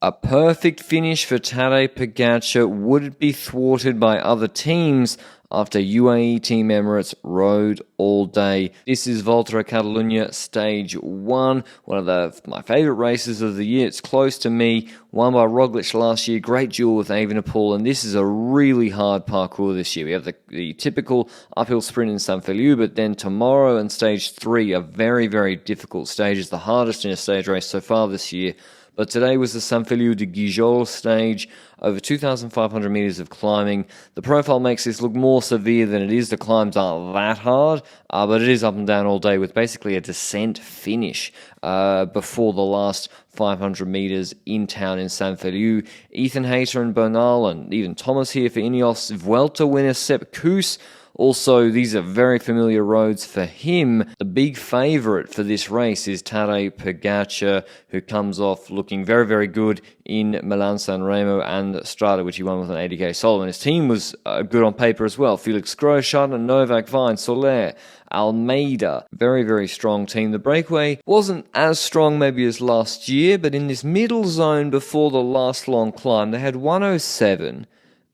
A perfect finish for Tadej Pogacar. Would it be thwarted by other teams after UAE Team Emirates rode all day? This is Volta Catalunya Stage 1, one of my favourite races of the year. It's close to me, won by Roglic last year, great duel with Evenepoel, and this is a really hard parkour this year. We have the typical uphill sprint in San Feliu, but then tomorrow and Stage 3 are very, very difficult stages, the hardest in a stage race so far this year. But today was the San Feliu de Guijol stage, over 2,500 metres of climbing. The profile makes this look more severe than it is. The climbs aren't that hard, but it is up and down all day with basically a descent finish before the last 500 metres in town in San Feliu. Ethan Hayter and Bernal and even Thomas here for Ineos. Vuelta winner Sepp Kuss. Also, these are very familiar roads for him. The big favourite for this race is Tadej Pogacar, who comes off looking very, very good in Milan-San Remo and Strada, which he won with an 80k solo. And his team was good on paper as well. Felix Grosjean, Novak, Vine, Soler, Almeida. Very, very strong team. The Breakaway wasn't as strong maybe as last year, but in this middle zone before the last long climb, they had 107.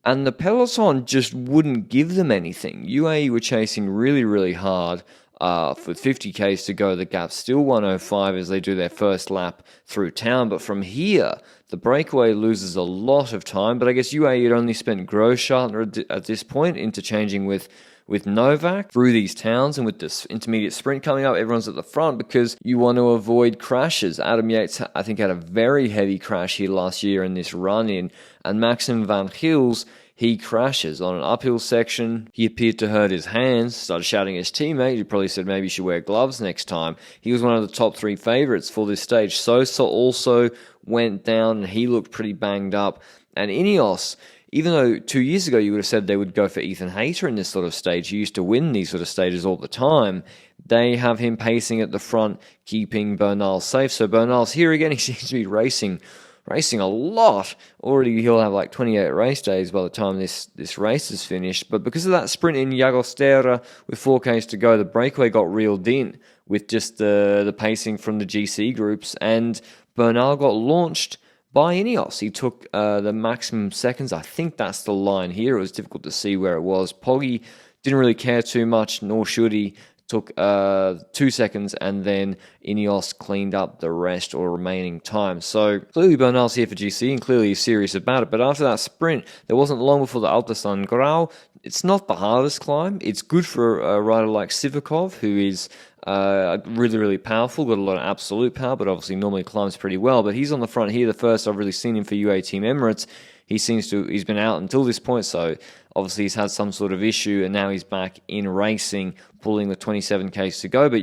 And the peloton just wouldn't give them anything. UAE were chasing really, really hard for 50k's to go. The gap's still 105 as they do their first lap through town. But from here, the Breakaway loses a lot of time. But I guess UAE had only spent Grosjean at this point, interchanging with Novak through these towns, and with this intermediate sprint coming up, everyone's at the front because you want to avoid crashes. Adam Yates, I think, had a very heavy crash here last year in this run-in, and Maxim van Gils, he crashes on an uphill section. He appeared to hurt his hands, started shouting at his teammate. He probably said maybe you should wear gloves next time. He was one of the top 3 favourites for this stage. Sosa also went down, and he looked pretty banged up. And Ineos, even though 2 years ago you would have said they would go for Ethan Hayter in this sort of stage, he used to win these sort of stages all the time, they have him pacing at the front, keeping Bernal safe. So Bernal's here again. He seems to be racing a lot. Already he'll have like 28 race days by the time this race is finished. But because of that sprint in Llagostera with 4Ks to go, the Breakaway got reeled in with just the pacing from the GC groups, and Bernal got launched by Ineos. He took the maximum seconds. I think that's the line here. It was difficult to see where it was. Poggi didn't really care too much, nor should he. Took 2 seconds, and then Ineos cleaned up the rest or remaining time. So clearly Bernal's here for GC, and clearly he's serious about it. But after that sprint, there wasn't long before the Alta San Grau. It's not the hardest climb. It's good for a rider like Sivakov, who is really, really powerful, got a lot of absolute power, but obviously normally climbs pretty well. But he's on the front here, the first I've really seen him for UAE Team Emirates. He's been out until this point, so obviously he's had some sort of issue, and now he's back in racing, pulling with 27k's to go. But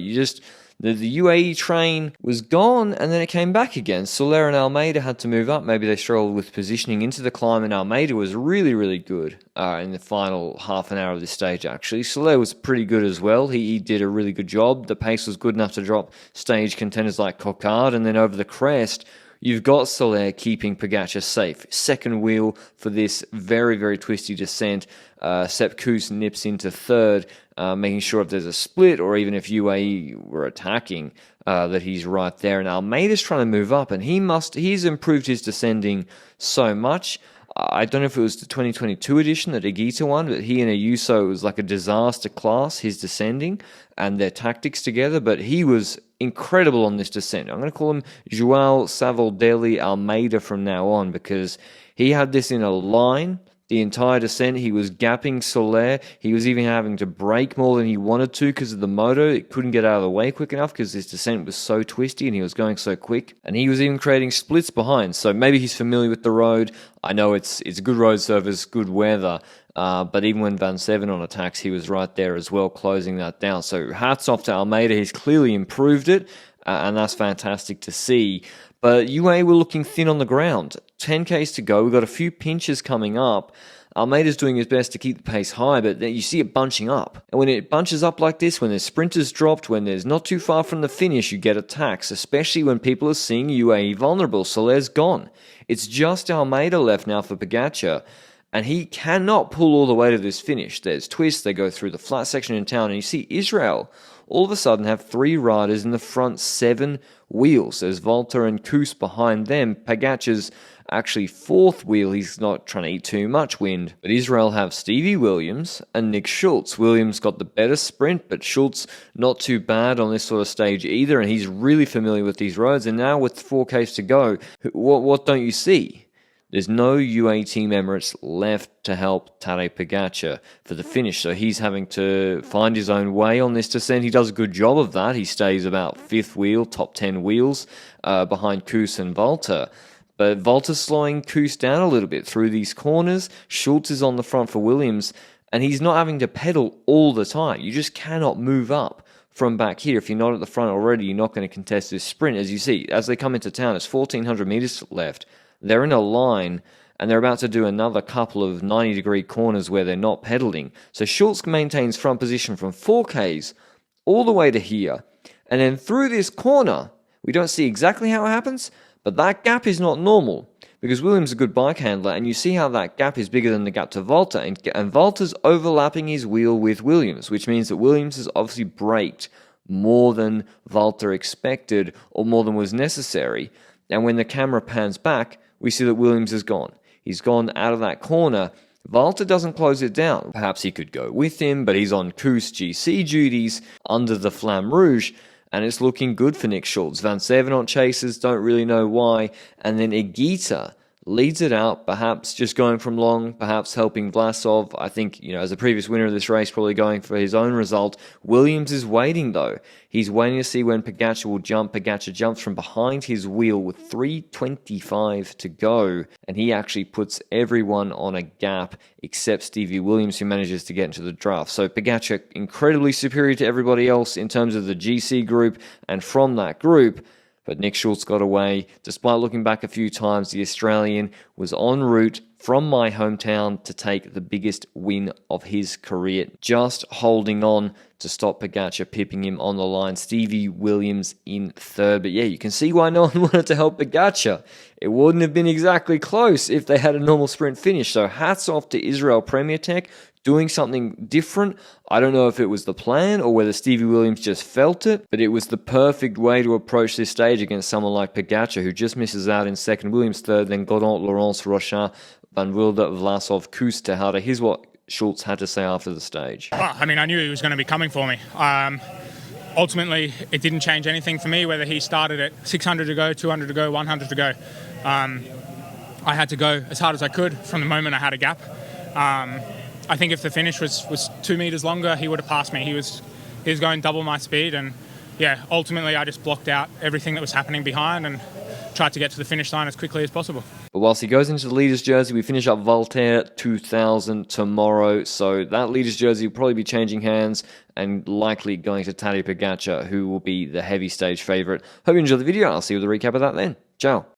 the UAE train was gone, and then it came back again. Soler and Almeida had to move up. Maybe they struggled with positioning into the climb, and Almeida was really, really good in the final half an hour of this stage, actually. Soler was pretty good as well. He did a really good job. The pace was good enough to drop stage contenders like Coquard, and then over the crest, you've got Soler keeping Pogacar safe. Second wheel for this very, very twisty descent. Sepp Kuss nips into third, making sure if there's a split or even if UAE were attacking, that he's right there. And Almeida's trying to move up, and he's improved his descending so much. I don't know if it was the 2022 edition that Higuita won, but he and Ayuso, it was like a disaster class, his descending and their tactics together, but he was incredible on this descent. I'm going to call him João Savoldelli Almeida from now on, because he had this in a line the entire descent. He was gapping Soler. He was even having to brake more than he wanted to because of the motor. It couldn't get out of the way quick enough because his descent was so twisty and he was going so quick. And he was even creating splits behind. So maybe he's familiar with the road. I know it's good road surface, good weather. But even when Van Seven on attacks, he was right there as well, closing that down. So hats off to Almeida. He's clearly improved it, and that's fantastic to see. But UAE were looking thin on the ground. 10k's to go. We've got a few pinches coming up. Almeida's doing his best to keep the pace high, but then you see it bunching up. And when it bunches up like this, when there's sprinters dropped, when there's not too far from the finish, you get attacks, especially when people are seeing UAE vulnerable. Soler's gone. It's just Almeida left now for Pogacar, and he cannot pull all the way to this finish. There's twists, they go through the flat section in town, and you see Israel all of a sudden have 3 riders in the front 7 wheels. There's Volta and Kuss behind them. Pogacar's actually 4th wheel. He's not trying to eat too much wind. But Israel have Stevie Williams and Nick Schultz. Williams got the better sprint, but Schultz not too bad on this sort of stage either, and he's really familiar with these roads. And now with 4Ks to go, what don't you see? There's no UAE Team Emirates left to help Tadej Pogacar for the finish, so he's having to find his own way on this descent. He does a good job of that. He stays about 5th wheel, top 10 wheels, behind Kuss and Volta. But Volta's slowing Kuss down a little bit through these corners. Schultz is on the front for Williams, and he's not having to pedal all the time. You just cannot move up from back here. If you're not at the front already, you're not going to contest this sprint. As you see, as they come into town, it's 1,400 meters left. They're in a line, and they're about to do another couple of 90-degree corners where they're not pedaling. So Schultz maintains front position from 4Ks all the way to here. And then through this corner, we don't see exactly how it happens, but that gap is not normal because Williams is a good bike handler, and you see how that gap is bigger than the gap to Volta, and Volta's overlapping his wheel with Williams, which means that Williams has obviously braked more than Volta expected or more than was necessary. And when the camera pans back, we see that Williams is gone. He's gone out of that corner. Volta doesn't close it down. Perhaps he could go with him, but he's on Kuss GC duties under the Flamme Rouge, and it's looking good for Nick Schultz. Van Sevenant chases, don't really know why, and then Higuita leads it out, perhaps just going from long, perhaps helping Vlasov. I think, as a previous winner of this race, probably going for his own result. Williams is waiting, though. He's waiting to see when Pogacar will jump. Pogacar jumps from behind his wheel with 3:25 to go, and he actually puts everyone on a gap except Stevie Williams, who manages to get into the draft. So Pogacar incredibly superior to everybody else in terms of the GC group, and from that group, but Nick Schultz got away. Despite looking back a few times, the Australian was en route from my hometown to take the biggest win of his career, just holding on to stop Pogacar, pipping him on the line. Stevie Williams in 3rd. But yeah, you can see why no one wanted to help Pogacar. It wouldn't have been exactly close if they had a normal sprint finish. So hats off to Israel Premier Tech, doing something different. I don't know if it was the plan or whether Stevie Williams just felt it, but it was the perfect way to approach this stage against someone like Pogacar, who just misses out in 2nd, Williams 3rd, then Godon, Laurence, Rochat, Van Wilde, Vlasov, Kuss, Tejada. Here's what Schultz had to say after the stage. Well, I knew he was going to be coming for me. Ultimately, it didn't change anything for me, whether he started at 600 to go, 200 to go, 100 to go. I had to go as hard as I could from the moment I had a gap. I think if the finish was 2 meters longer, he would have passed me. He was going double my speed, and yeah, ultimately I just blocked out everything that was happening behind and tried to get to the finish line as quickly as possible. But whilst he goes into the leader's jersey, we finish up Volta 2000 tomorrow, so that leader's jersey will probably be changing hands and likely going to Tadej Pogacar, who will be the heavy stage favourite. Hope you enjoyed the video. I'll see you with a recap of that then. Ciao.